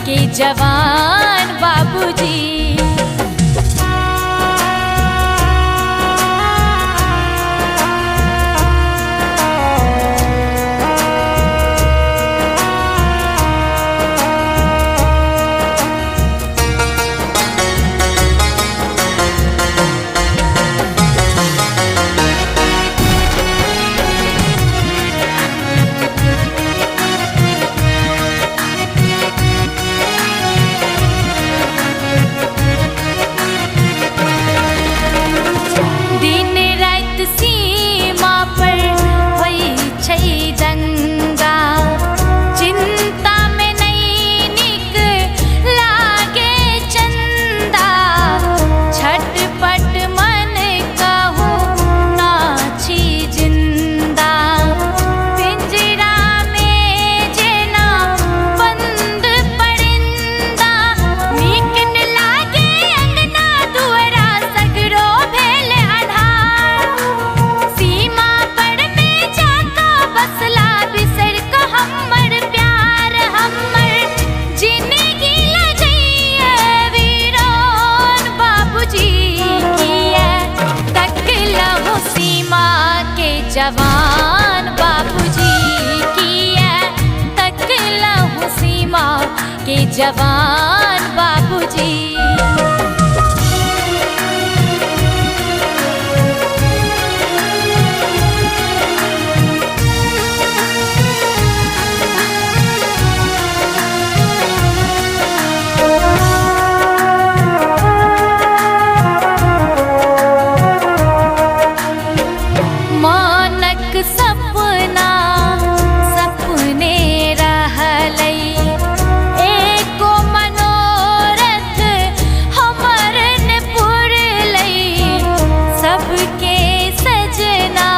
के जवान बाबूजी। जवान बाबूजी किया तक लहू सीमा के जवान बाबूजी। सपना सपने रहलै एको मनोरथ हमर न पुरलै। सबके सजना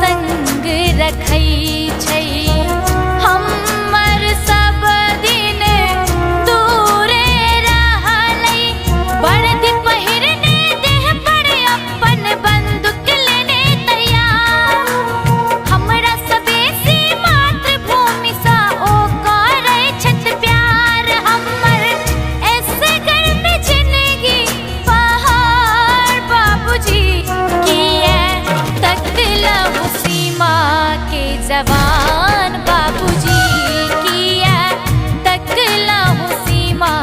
संग रखै छै हमर सब दिन दूरे रहलै। बरद पहिरने देह पर अपन बंदूक लेने तैयार। हमरा सबेसी मातृभूमि सा ओ करै छथ प्यार। हमर ऐसे गर्म जिंदगी पहाड़ बाबूजी किया तक लहू सीमा के जवान बाबूजी। किया तक लहू सीमा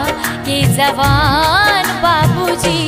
के जवान बाबूजी।